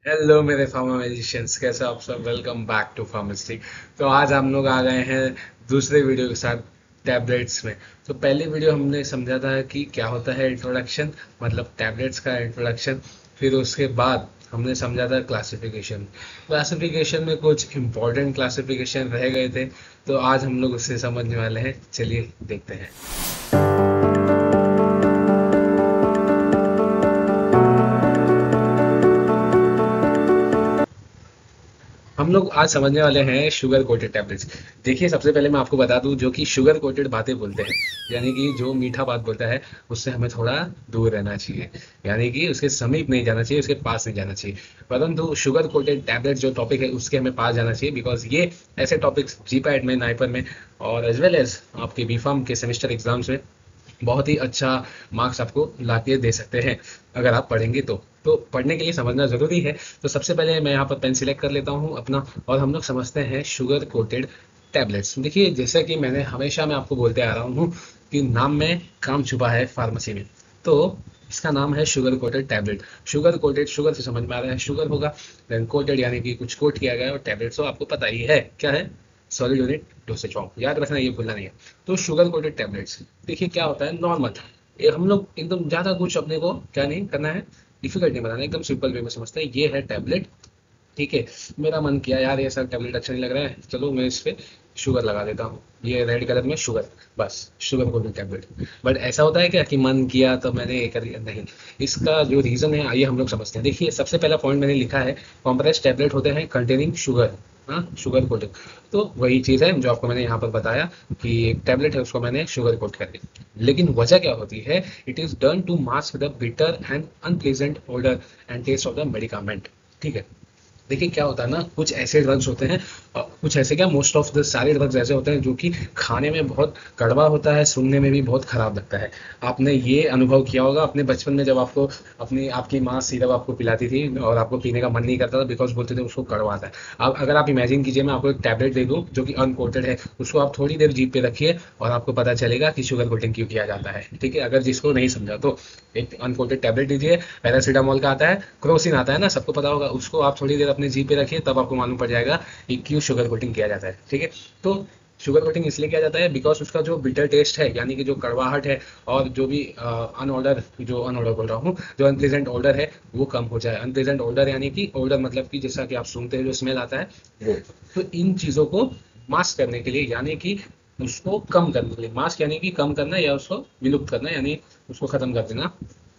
Hello मेरे pharma magicians, कैसे आप सब। Welcome back to Pharmestic. तो आज हम लोग आ गए हैं दूसरे वीडियो के साथ, टैबलेट्स में। तो पहले वीडियो हमने समझा था कि क्या होता है इंट्रोडक्शन, मतलब टैबलेट्स का इंट्रोडक्शन। फिर उसके बाद हमने समझा था क्लासिफिकेशन। क्लासिफिकेशन में कुछ इंपॉर्टेंट क्लासिफिकेशन रह गए थे, तो आज हम लोग उससे समझने वाले हैं। चलिए देखते हैं। हम लोग आज समझने वाले हैं शुगर कोटेड टैबलेट्स। देखिए, सबसे पहले मैं आपको बता दूं, जो कि शुगर कोटेड बातें बोलते हैं, यानी कि जो मीठा बात बोलता है, उससे हमें थोड़ा दूर रहना चाहिए। यानी कि उसके समीप नहीं जाना चाहिए, उसके पास नहीं जाना चाहिए। परंतु शुगर कोटेड टैबलेट जो टॉपिक है, उसके हमें पास जाना चाहिए, बिकॉज ये ऐसे टॉपिक्स जीपैट में, नाइपर में और एज वेल एज आपके बीफार्म के सेमेस्टर एग्जाम्स में बहुत ही अच्छा मार्क्स आपको ला के दे सकते हैं, अगर आप पढ़ेंगे तो पढ़ने के लिए समझना ज़रूरी है। तो सबसे पहले मैं यहाँ पर पेन सिलेक्ट कर लेता हूँ अपना, और हम लोग समझते हैं शुगर कोटेड टैबलेट्स। देखिए, जैसा कि मैंने हमेशा मैं आपको बोलते आ रहा हूँ कि नाम में काम छुपा है फार्मेसी में। तो इसका नाम है sugar coated tablet. Sugar coated, sugar से समझ में आ रहा है शुगर होगा, देन कोटेड यानी कि कुछ कोट किया गया है, और टैबलेट्स तो आपको पता ही है क्या है, सॉलिड यूनिट डोसेज फॉर्म, याद रखना, ये भूलना नहीं है। तो शुगर कोटेड टैबलेट्स, देखिए क्या होता है नॉर्मल। ये हम लोग एकदम ज़्यादा कुछ अपने को क्या नहीं करना है, डिफिकल्ट नहीं बनाना, एकदम सिंपल वे में समझते हैं। ये है टैबलेट, ठीक है। मेरा मन किया यार ये सब टैबलेट अच्छा नहीं लग रहा है, चलो मैं इस पे शुगर लगा देता हूँ, ये रेड कलर में शुगर, बस शुगर कोटेड टैबलेट। बट ऐसा होता है क्या कि मन किया तो मैंने ये कर दिया? नहीं। इसका जो रीज़न है आइए हम लोग समझते हैं। देखिए, सबसे पहला पॉइंट मैंने लिखा है, कॉम्प्रेस टैबलेट होते हैं कंटेनिंग शुगर। हाँ, शुगर कोटेड। तो वही चीज़ है जो आपको मैंने यहाँ पर बताया कि एक टैबलेट है, उसको मैंने शुगर कोट कर दिया। लेकिन वजह क्या होती है? It is done to mask the bitter and unpleasant order and taste of the medicament, ठीक है। देखिए क्या होता है ना, कुछ ऐसे ड्रग्स होते हैं, कुछ ऐसे क्या, मोस्ट ऑफ द सारे ड्रग्स ऐसे होते हैं जो कि खाने में बहुत कड़वा होता है, सुनने में भी बहुत खराब लगता है। आपने ये अनुभव किया होगा अपने बचपन में, जब आपको अपनी आपकी माँ सिरप आपको पिलाती थी और आपको पीने का मन नहीं करता था, बिकॉज बोलते थे उसको कड़वा आता है। अब अगर आप इमेजिन कीजिए, मैं आपको एक टैबलेट दे दूँ जो कि अनकोटेड है, उसको आप थोड़ी देर जीभ पे रखिए और आपको पता चलेगा कि शुगर कोटिंग क्यों किया जाता है, ठीक है। अगर जिसको नहीं समझा तो एक अनकोटेड टैबलेट दीजिए, पैरासीटामोल का आता है, क्रोसिन आता है ना, सबको पता होगा, उसको आप थोड़ी देर अपने जीभ पे रखिए, तब आपको मालूम पड़ जाएगा कि क्यों शुगर कोटिंग किया जाता है, ठीक है। तो शुगर कोटिंग इसलिए किया जाता है बिकॉज उसका जो बिटर टेस्ट है, यानी कि जो कड़वाहट है, और जो भी अनऑर्डर, जो अनऑर्डर बोल रहा हूँ, जो अनप्लेजेंट ऑर्डर है, वो कम हो जाए। अनप्लेजेंट ऑर्डर यानी कि ऑर्डर मतलब कि जैसा कि आप सुनते हैं जो स्मेल आता है वो। तो इन चीज़ों को मास्क करने के लिए, यानी कि उसको कम करने के लिए, मास्क यानी कि कम करना या उसको विलुप्त करना, यानी उसको खत्म कर देना।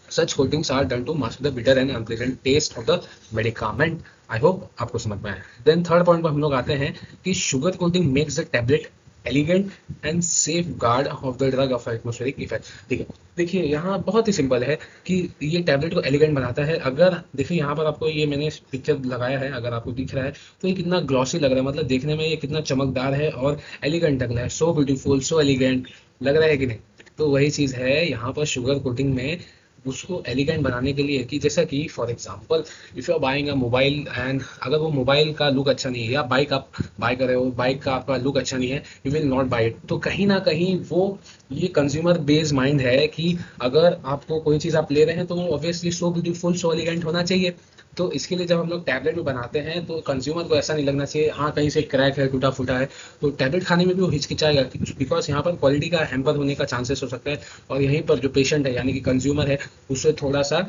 Such coatings are done to mask the bitter and unpleasant taste of the medicament. I hope आपको समझ में आया। देन थर्ड पॉइंट पर हम लोग आते हैं कि sugar coating makes the tablet elegant and safe guard of the drug of atmospheric effect, ठीक है। देखिए यहाँ बहुत ही सिंपल है कि ये टैबलेट को एलिगेंट बनाता है। अगर देखिए यहाँ पर आपको ये मैंने पिक्चर लगाया है, अगर आपको दिख रहा है तो ये कितना ग्लॉसी लग रहा है, मतलब देखने में ये कितना चमकदार है और एलिगेंट लग रहा है, सो ब्यूटीफुल, सो एलिगेंट लग रहा है कि नहीं। तो वही चीज़ है यहाँ पर शुगर कोटिंग में, उसको एलिगेंट बनाने के लिए कि जैसा कि for example, if you are buying a mobile and अगर वो मोबाइल का लुक अच्छा नहीं है, या बाइक आप बाय कर रहे हो, बाइक का आपका लुक अच्छा नहीं है, you will not buy it. तो कहीं ना कहीं वो ये कंज्यूमर बेस्ड माइंड है कि अगर आपको कोई चीज़ आप ले रहे हैं तो वो obviously so beautiful, so elegant होना चाहिए। तो इसके लिए जब हम लोग टैबलेट भी बनाते हैं तो कंज्यूमर को ऐसा नहीं लगना चाहिए हाँ कहीं से क्रैक है, टूटा फूटा है, तो टैबलेट खाने में भी वो हिचकिचाएगा, बिकॉज यहाँ पर क्वालिटी का हैम्पर होने का चांसेस हो सकता है। और यहीं पर जो पेशेंट है यानी कि कंज्यूमर है, उससे थोड़ा सा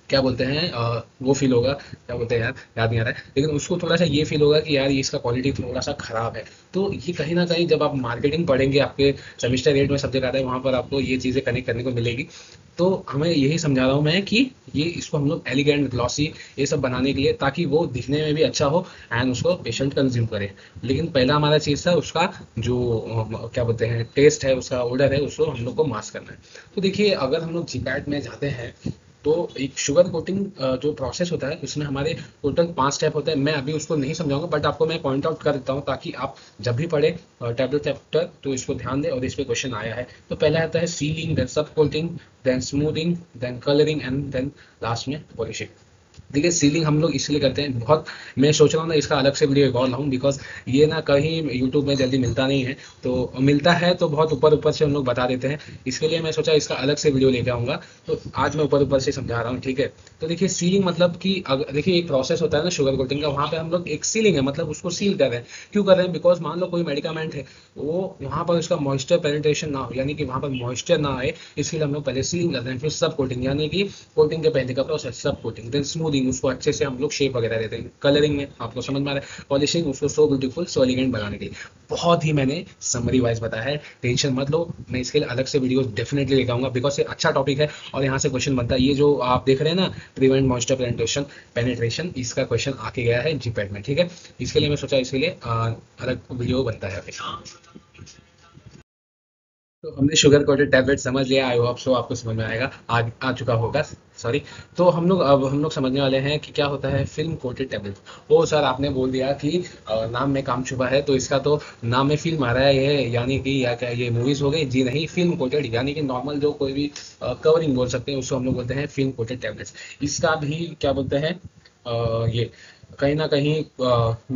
क्या बोलते हैं, वो फील होगा, क्या बोलते हैं यार, याद नहीं आ रहा है, लेकिन उसको थोड़ा सा ये फील होगा कि यार ये इसका क्वालिटी थोड़ा सा खराब है। तो ये कहीं ना कहीं जब आप मार्केटिंग पढ़ेंगे, आपके सेमिस्टर 8 में सब्जेक्ट आता है, वहाँ पर आपको ये चीज़ें कनेक्ट करने को मिलेगी। तो हमें यही समझा रहा हूँ मैं कि ये इसको हम लोग एलिगेंट, ग्लॉसी, ये सब बनाने के लिए, ताकि वो दिखने में भी अच्छा हो एंड उसको पेशेंट कंज्यूम करे। लेकिन पहला हमारा चीज़ था उसका जो क्या बोलते हैं टेस्ट है, उसका ऑर्डर है, उसको हम लोग को मास्क करना है। तो देखिए अगर हम लोग जीपैट में जाते हैं तो एक शुगर कोटिंग जो प्रोसेस होता है उसमें हमारे टोटल 5 स्टेप होते हैं। मैं अभी उसको नहीं समझाऊंगा, बट आपको मैं पॉइंट आउट कर देता हूँ ताकि आप जब भी पढ़े टैबलेट चैप्टर तो इसको ध्यान दें, और इस पे क्वेश्चन आया है। तो पहला आता है sealing, then sub coating, then smoothing, then colouring and then last में पॉलिशिंग। देखिए सीलिंग हम लोग इसलिए करते हैं बहुत। मैं सोच रहा हूँ ना इसका अलग से वीडियो एक और लाऊं, बिकॉज ये ना कहीं यूट्यूब में जल्दी मिलता नहीं है। तो मिलता है तो बहुत ऊपर ऊपर से हम लोग बता देते हैं। इसके लिए मैं सोचा इसका अलग से वीडियो लेके आऊंगा। तो आज मैं ऊपर ऊपर से समझा रहा हूँ, ठीक है। तो देखिए सीलिंग मतलब कि देखिए एक प्रोसेस होता है ना शुगर कोटिंग का, वहाँ पे हम लोग एक सीलिंग है मतलब उसको सील कर रहे हैं। क्यों कर रहे हैं? बिकॉज मान लो कोई मेडिकामेंट है, वो वहाँ पर उसका मॉइस्चर पेनिट्रेशन ना हो, यानी कि वहाँ पर मॉइस्चर ना आए, इसलिए हम लोग पहले सीलिंग करते हैं, फिर सब कोटिंग, यानी कि कोटिंग के पहले का प्रोसेस सब कोटिंग, देन स्मूदिंग, उसको अच्छे से हम लोग शेप वगैरह देते हैं, कलरिंग में आपको समझ में आ रहा है, पॉलिशिंग, उसको सो ब्यूटीफुल सो एलिगेंट बनाने के लिए। बहुत ही मैंने समरी वाइज बताया है, टेंशन मत लो, मैं इसके लिए अलग से वीडियो डेफिनेटली लेकर आऊंगा, बिकॉज ये अच्छा टॉपिक है। और यहाँ से क्वेश्चन बनता है, ये जो आप देख रहे हैं ना, प्रिवेंट मॉइस्चर पेनिट्रेशन, इसका क्वेश्चन आके गया है जीपैट में, ठीक है। इसके लिए मैं सोचा इसके लिए अलग वीडियो बनता है अभी। तो हमने शुगर कोटेड टैबलेट समझ लिया, आई होप सो आपको समझ में आएगा, आ चुका होगा, सॉरी। तो हम लोग समझने वाले हैं कि क्या होता है फिल्म कोटेड टैबलेट। ओ सर, आपने बोल दिया कि नाम में काम छुपा है, तो इसका तो नाम में फिल्म आ रहा है ये, यानी कि या क्या ये मूवीज हो गई? जी नहीं, फिल्म कोटेड यानी कि नॉर्मल जो कोई भी कवरिंग बोल सकते हैं, उसको हम लोग बोलते हैं फिल्म कोटेड टैबलेट्स। इसका भी क्या बोलते हैं, ये कहीं ना कहीं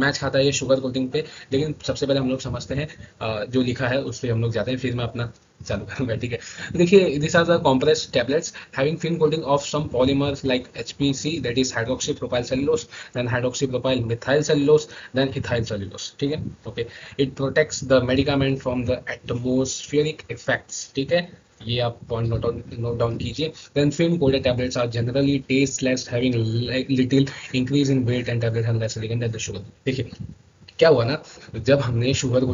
मैच खाता है ये शुगर कोटिंग पे। लेकिन सबसे पहले हम लोग समझते हैं जो लिखा है उस पर हम लोग जाते हैं, फिर मैं अपना चालू करूंगा, ठीक है। देखिए this are the compress tablets having film coating of some polymers like HPC, that is hydroxy propyl cellulose, then hydroxy propyl methyl cellulose, then ethyl cellulose, ठीक है। Okay, it protects the medicament from the atmospheric effects, ठीक है। ये आप point note down कीजिए। Then film coated tablets are generally tasteless, having little increase in weight and tablet have less elegant at the sugar. देखिए क्या हुआ ना, जब हमने शुगर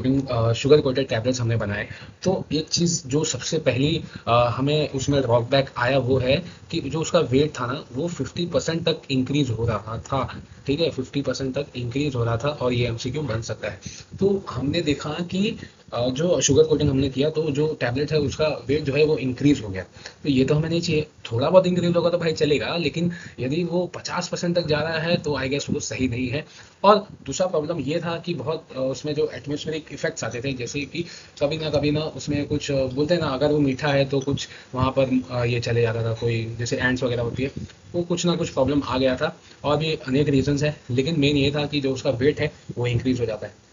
कोटेड टैबलेट्स हमने बनाए, तो एक चीज़ जो सबसे पहली हमें उसमें ड्रॉबैक आया वो है कि जो उसका वेट था ना वो 50% तक इंक्रीज हो रहा था, ठीक है। 50% तक इंक्रीज हो रहा था और ये एमसीक्यू बन सकता है। तो हमने देखा कि जो शुगर कोटिंग हमने किया तो जो टैबलेट है उसका वेट जो है वो इंक्रीज हो गया। तो ये तो हमें नहीं चाहिए, थोड़ा बहुत इंक्रीज होगा तो भाई चलेगा, लेकिन यदि वो 50% तक जा रहा है तो आई गेस वो सही नहीं है। और दूसरा प्रॉब्लम ये था कि बहुत उसमें जो एटमॉस्फेरिक इफेक्ट्स आते थे, जैसे कि कभी ना उसमें कुछ बोलते हैं ना, अगर वो मीठा है तो कुछ वहाँ पर ये चले जाता था, कोई जैसे एंड्स वगैरह होती है, वो कुछ ना कुछ प्रॉब्लम आ गया था। और भी अनेक रीजंस है, लेकिन मेन ये था कि जो उसका वेट है वो इंक्रीज हो जाता है।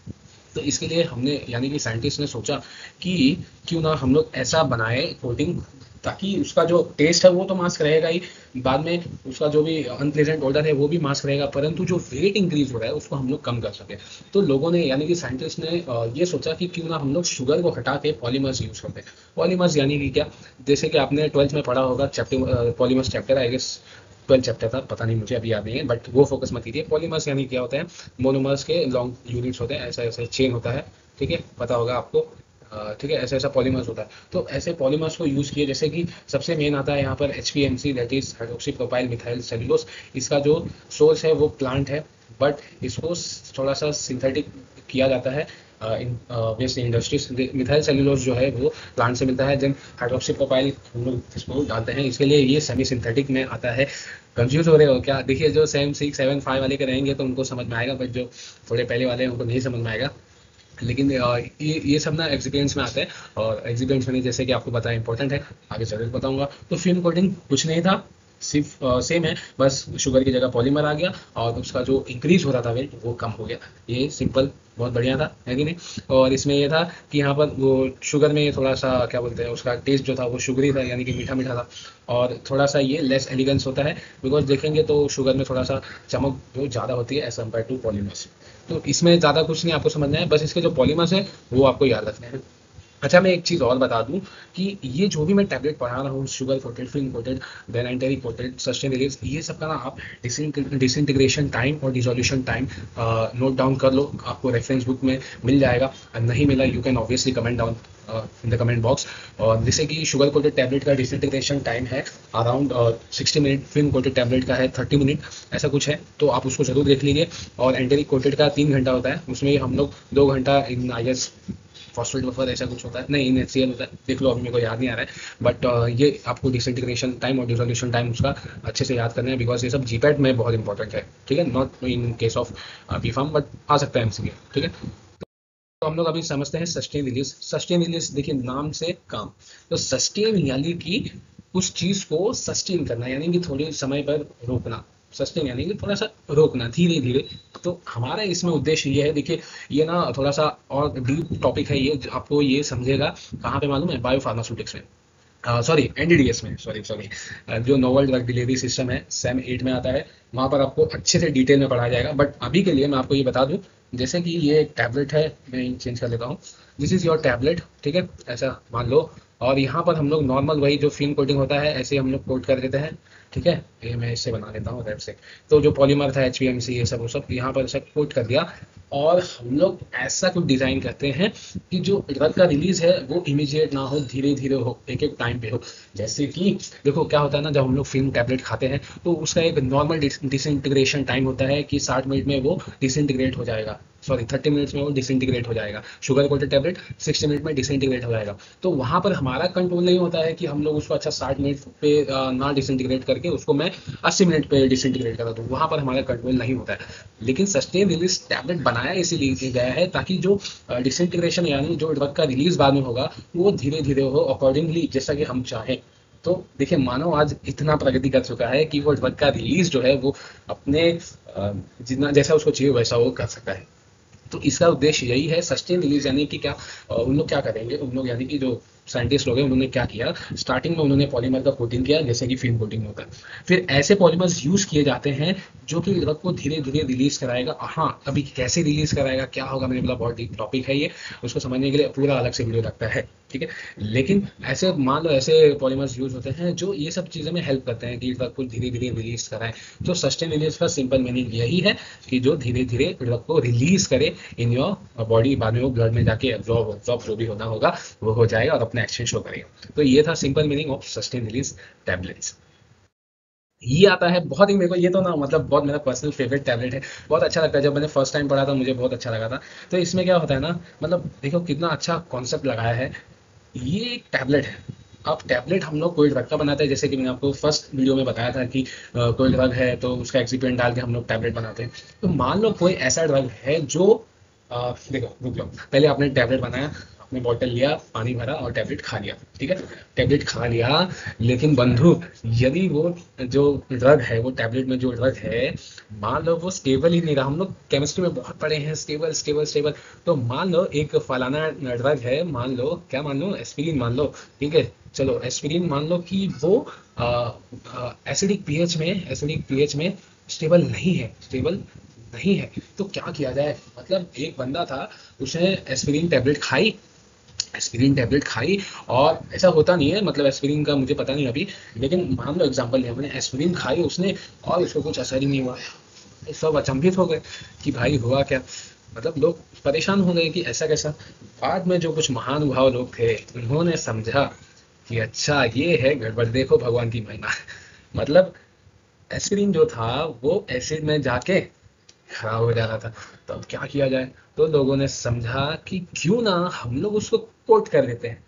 तो इसके लिए हमने यानी कि साइंटिस्ट ने सोचा कि क्यों ना हम लोग ऐसा बनाए कोटिंग, ताकि उसका जो टेस्ट है वो तो मास्क रहेगा ही, बाद में उसका जो भी अनप्लेजेंट ऑर्डर है वो भी मास्क रहेगा, परंतु जो वेट इंक्रीज हो रहा है उसको हम लोग कम कर सके। तो लोगों ने यानी कि साइंटिस्ट ने ये सोचा कि क्यों ना हम लोग शुगर को हटा के पॉलीमर्स यूज करते हैं। पॉलीमर्स यानी कि क्या, जैसे कि आपने 12th में पढ़ा होगा chapter, polymers chapter, I guess 12 chapter था, पता नहीं मुझे अभी याद नहीं है, बट वो फोकस मत कीजिए। पॉलीमर्स यानी क्या होता है, मोनोमर्स के लॉन्ग यूनिट्स होते हैं, ऐसा ऐसा चेन होता है, ठीक है, पता होगा आपको। ठीक है, ऐसा ऐसा पॉलीमर्स होता है। तो ऐसे पॉलीमर्स को यूज किए, जैसे कि सबसे मेन आता है यहाँ पर HPMC, that is hydroxy propyl methyl cellulose. इसका जो सोर्स है वो प्लांट है, बट इसको थोड़ा सा सिंथेटिक किया जाता है वेस्ट इंडस्ट्रीज। मिथाइल सेलुलोज जो है वो प्लांट से मिलता है, देन हाइड्रोक्सी प्रोपाइल हम लोग इसको डालते हैं, इसके लिए ये सेमी सिंथेटिक में आता है। कंफ्यूज हो रहे हो क्या? देखिए जो 7 6 7 5 वाले के रहेंगे तो उनको समझ में आएगा, बट जो थोड़े पहले वाले हैं उनको नहीं समझ में आएगा। लेकिन ये सब ना एक्सिपिएंट्स में आते हैं, और एक्सिपिएंट्स में जैसे कि आपको बताया इंपॉर्टेंट है, आगे जरूर बताऊंगा। तो फिल्म कोटिंग कुछ नहीं था, सिर्फ सेम है, बस शुगर की जगह पॉलीमर आ गया और उसका जो इंक्रीज हो रहा था वेट वो कम हो गया। ये सिंपल, बहुत बढ़िया था, है कि नहीं। और इसमें ये था कि यहाँ पर वो शुगर में थोड़ा सा क्या बोलते हैं, उसका टेस्ट जो था वो शुगरी था, यानी कि मीठा मीठा था। और थोड़ा सा ये लेस एलिगेंस होता है, बिकॉज देखेंगे तो शुगर में थोड़ा सा चमक जो ज़्यादा होती है एज कम्पेयर टू पॉलीमर्स। तो इसमें ज़्यादा कुछ नहीं आपको समझना है, बस इसके जो पॉलीमर्स है वो आपको याद रखने हैं। अच्छा, मैं एक चीज़ और बता दूं कि ये जो भी मैं टैबलेट पढ़ा रहा हूँ, sugar coated, film coated, then enteric coated, sustain release, ये सब का ना आप डिसइंटीग्रेशन टाइम और डिसोल्यूशन टाइम नोट डाउन कर लो, आपको रेफरेंस बुक में मिल जाएगा। नहीं मिला, you can obviously comment down in the comment box. और जैसे कि शुगर कोटेड टैबलेट का डिसइंटीग्रेशन टाइम है around 60 minute, film coated tablet का है 30 मिनट, ऐसा कुछ है, तो आप उसको जरूर देख लीजिए। और एंटेरिक कोटेड का 3 घंटा होता है, उसमें हम लोग 2 घंटा इन आई एस फॉस्फेट बफर ऐसा कुछ होता है, नहीं इन HCl होता है, देख लो, अभी मेरे को याद नहीं आ रहा है, बट ये आपको डिसइंटीग्रेशन टाइम और डिसोल्यूशन टाइम उसका अच्छे से याद करना है, बिकॉज ये सब जीपैट में बहुत इंपॉर्टेंट है, ठीक है, not in case of B Pharm, but आ सकता है MCQ, ठीक है। तो हम लोग अभी समझते हैं सस्टेन रिलीज। सस्टेन रिलीज देखिए नाम से काम, तो सस्टेन यानी कि उस चीज को सस्टेन करना, यानी कि थोड़े समय पर रोकना, सस्टेन यानी कि थोड़ा सा रोकना धीरे धीरे। तो हमारा इसमें उद्देश्य ये है, देखिए ये ना थोड़ा सा और डीप टॉपिक है ये, आपको ये समझेगा कहाँ पे मालूम है, बायो फार्मास्यूटिक्स में, सॉरी एनडीडीएस में, सॉरी सॉरी, जो नोवल ड्रग डिलीवरी सिस्टम है सैम 8 में आता है, वहाँ पर आपको अच्छे से डिटेल में पढ़ाया जाएगा। बट अभी के लिए मैं आपको ये बता दूं, जैसे कि ये एक टैबलेट है, मैं चेंज कर लेता हूँ, दिस इज योर टैबलेट, ठीक है, ऐसा मान लो। और यहाँ पर हम लोग नॉर्मल वही जो फिल्म कोटिंग होता है ऐसे हम लोग कोट कर देते हैं, ठीक है। ये मैं इससे बना लेता हूँ रेड से। तो जो पॉलीमर था एचपीएमसी ये सब वो सब यहाँ पर ऐसा कोट कर दिया, और हम लोग ऐसा कुछ डिजाइन करते हैं कि जो ड्रग का रिलीज है वो इमीडिएट ना हो, धीरे धीरे हो, एक एक टाइम पे हो। जैसे कि देखो क्या होता है ना, जब हम लोग फिल्म टैबलेट खाते हैं तो उसका एक नॉर्मल डिसइंटीग्रेशन टाइम होता है कि 60 मिनट में वो डिसइंटीग्रेट हो जाएगा, सॉरी 30 मिनट्स में वो डिसइंटीग्रेट हो जाएगा। शुगर कोटेड टैबलेट 60 मिनट में डिसइंटीग्रेट हो जाएगा। तो वहां पर हमारा कंट्रोल नहीं होता है कि हम लोग उसको अच्छा 60 मिनट पे ना डिसइंटीग्रेट करके उसको मैं 80 मिनट पे डिसइंटीग्रेट करा दूँ, वहां पर हमारा कंट्रोल नहीं होता है। लेकिन सस्टेन रिलीज टैबलेट बनाया इसीलिए गया है ताकि जो डिसइंटीग्रेशन यानी जो ड्रग का रिलीज बाद में होगा वो धीरे धीरे हो, अकॉर्डिंगली जैसा कि हम चाहें। तो देखिए मानव आज इतना प्रगति कर चुका है कि वो ड्रग का रिलीज जो है वो अपने जितना जैसा उसको चाहिए वैसा वो कर सकता है। तो इसका उद्देश्य यही है सस्टेन रिलीज, यानी कि क्या उन लोग क्या करेंगे, उन लोग यानी कि जो साइंटिस्ट लोग हैं उन्होंने क्या किया, स्टार्टिंग में उन्होंने पॉलीमर का कोटिंग किया जैसे कि फिल्म कोटिंग होता है। फिर ऐसे पॉलीमर्स यूज किए जाते हैं जो कि ड्रग को धीरे धीरे रिलीज कराएगा। हाँ, अभी कैसे रिलीज कराएगा क्या होगा, मैंने बोला बहुत डीप टॉपिक है ये, उसको समझने के लिए पूरा अलग से वीडियो लगता है, ठीक है। लेकिन ऐसे मान लो ऐसे पॉलीमर्स यूज होते हैं जो ये सब चीज़ों में हेल्प करते हैं कि ड्रग को धीरे धीरे रिलीज कराएं। तो सस्टेन रिलीज का सिंपल मीनिंग यही है कि जो धीरे धीरे ड्रग को रिलीज करे इन योर बॉडी, बाद में वो ब्लड में जाके एब्जॉर्ब जो भी होना होगा वो हो जाएगा और अपना एक्शन शो करेगा। तो ये था simple meaning of sustain release tablets. ये आता है बहुत ही, मेरे को ये तो ना मतलब बहुत मेरा पर्सनल फेवरेट टैबलेट है, बहुत अच्छा लगता है। जब मैंने फर्स्ट टाइम पढ़ा था मुझे बहुत अच्छा लगा था। तो इसमें क्या होता है ना, मतलब देखो कितना अच्छा कॉन्सेप्ट लगाया है। ये एक टैबलेट है। अब टैबलेट हम लोग कोई ड्रग का बनाते हैं, जैसे कि मैंने आपको फर्स्ट वीडियो में बताया था कि कोई ड्रग है तो उसका एक्सिपिएंट डाल के हम लोग टैबलेट बनाते हैं। तो मान लो कोई ऐसा ड्रग है जो देखो रुक जाओ, पहले आपने टैबलेट बनाया, आपने बॉटल लिया, पानी भरा और टैबलेट खा लिया, ठीक है। टैबलेट खा लिया, लेकिन बंधु यदि वो जो ड्रग है, वो टैबलेट में जो ड्रग है, मान लो वो स्टेबल ही नहीं रहा, हम लोग केमिस्ट्री में बहुत पढ़े हैं स्टेबल स्टेबल स्टेबल। तो मान लो एक फलाना ड्रग है, मान लो क्या मान लो, एस्पिरिन मान लो, ठीक है। चलो एस्पिरिन मान लो कि वो एसिडिक पीएच में स्टेबल नहीं है, स्टेबल नहीं है। तो क्या किया जाए, मतलब एक बंदा था, उसने एस्पिरिन टैबलेट खाई, एस्पिरिन टैबलेट खाई, और ऐसा होता नहीं है, मतलब एस्पिरिन का मुझे पता नहीं अभी, लेकिन मान लो एग्जांपल लिया मैंने, एस्पिरिन खाई उसने और उसको कुछ असर ही नहीं हुआ। सब अचंभित हो गए कि भाई हुआ क्या, मतलब लोग परेशान हो गए कि ऐसा कैसा। बाद में जो कुछ महानुभाव लोग थे उन्होंने समझा कि अच्छा ये है गड़बड़, देखो भगवान की महिमा। मतलब एस्पिरिन जो था वो एसिड में जाके खराब हो जा रहा था। तो अब क्या किया जाए, तो लोगों ने समझा कि क्यों ना हम लोग उसको कोट कर देते हैं।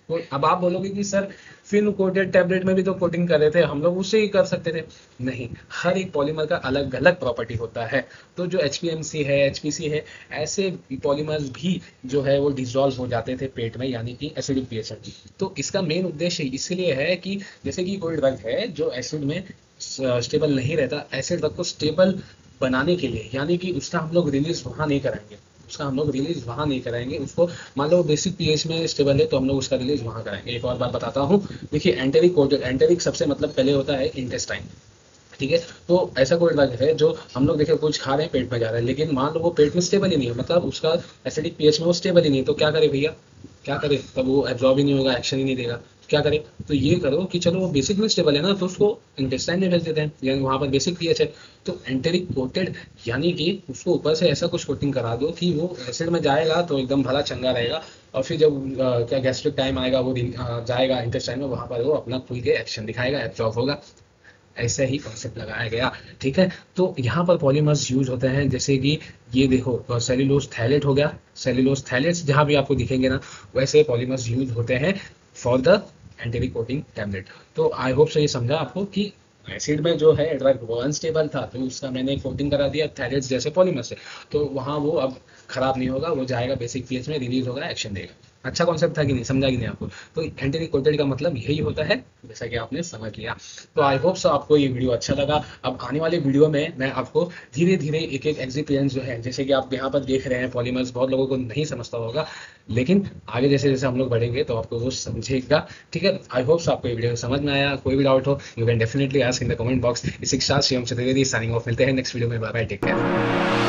तो अब आप बोलोगे कि सर फिल्म कोटेड टैबलेट में भी तो कोटिंग कर रहे थे, हम लोग उससे ही कर सकते थे। नहीं, हर एक पॉलीमर का अलग अलग प्रॉपर्टी होता है। तो जो एचपीएमसी है, एचपीसी है, ऐसे पॉलीमर्स भी जो है वो डिसॉल्व हो जाते थे पेट में, यानी कि एसिडिक पीएच। तो इसका मेन उद्देश्य इसलिए है कि जैसे कि कोई ड्रग है जो एसिड में स्टेबल नहीं रहता, ऐसे ड्रग को स्टेबल बनाने के लिए, यानी कि उसका हम लोग रिलीज वहां नहीं कराएंगे, उसका हम लोग रिलीज वहां नहीं कराएंगे उसको। मान लो बेसिक पीएच में स्टेबल है तो हम लोग उसका रिलीज वहां कराएंगे। एक और बात बताता हूँ, देखिए एंटेरिक कोटेड, एंटेरिक सबसे मतलब पहले होता है इंटेस्टाइन, ठीक है। तो ऐसा कोई ड्रग है जो हम लोग देखिए कुछ खा रहे हैं पेट में जा रहा है, लेकिन मान लो वो पेट में स्टेबल ही नहीं है, मतलब उसका एसिडिक पीएच में वो स्टेबल ही नहीं है। तो क्या करे भैया, क्या करे, तब वो एब्जॉर्ब ही नहीं होगा, एक्शन ही नहीं देगा। क्या करे, तो ये करो कि चलो वो बेसिक में स्टेबल है ना, तो उसको इंटेस्टाइन में भेज देते हैं, यानी वहां पर बेसिक पीएच है। तो एंटेरिक कोटेड यानी कि उसको ऊपर से ऐसा कुछ कोटिंग करा दो कि वो एसिड में जाएगा तो एकदम भला चंगा रहेगा, और फिर जब क्या गैस्ट्रिक टाइम आएगा वो जाएगा इंटेस्टाइन में, वहां पर वो अपना खुल के एक्शन दिखाएगा, एब्जॉर्ब होगा। ऐसे ही कॉन्सेप्ट लगाया गया, ठीक है। तो यहाँ पर पॉलीमर्स यूज होते हैं, जैसे कि ये देखो सेल्यूलोज थैलेट हो गया, सेल्यूलोज थैलेट्स जहाँ भी आपको दिखेंगे ना, वैसे पॉलीमर्स यूज होते हैं फॉर द एंटीरिक कोटिंग टैबलेट। तो आई होप से ये समझा आपको कि एसिड में जो है ड्रग वो अनस्टेबल था, तो उसका मैंने कोटिंग करा दिया थैलेट्स जैसे पॉलीमर से, तो वहाँ वो अब खराब नहीं होगा, वो जाएगा बेसिक पीएच में, रिलीज होगा, एक्शन देगा। अच्छा कॉन्सेप्ट था कि नहीं, समझा कि नहीं आपको। तो एंटीरिक कोटेड का मतलब यही होता है जैसा कि आपने समझ लिया। तो आई होप सो आपको ये वीडियो अच्छा लगा। अब आने वाले वीडियो में मैं आपको धीरे धीरे एक एक एक्सिपिएंट जो है, जैसे कि आप यहाँ पर देख रहे हैं पॉलीमर्स, बहुत लोगों को नहीं समझता होगा, लेकिन आगे जैसे जैसे हम लोग बढ़ेंगे तो आपको वो समझेगा। ठीक है, आई होप सो आपको ये वीडियो समझ में आया। कोई भी डाउट हो you can definitely ask in the comment box. इसी के साथ शिवम चतुर्वेदी साइनिंग ऑफ। मिलते हैं नेक्स्ट वीडियो में। Bye bye, take care.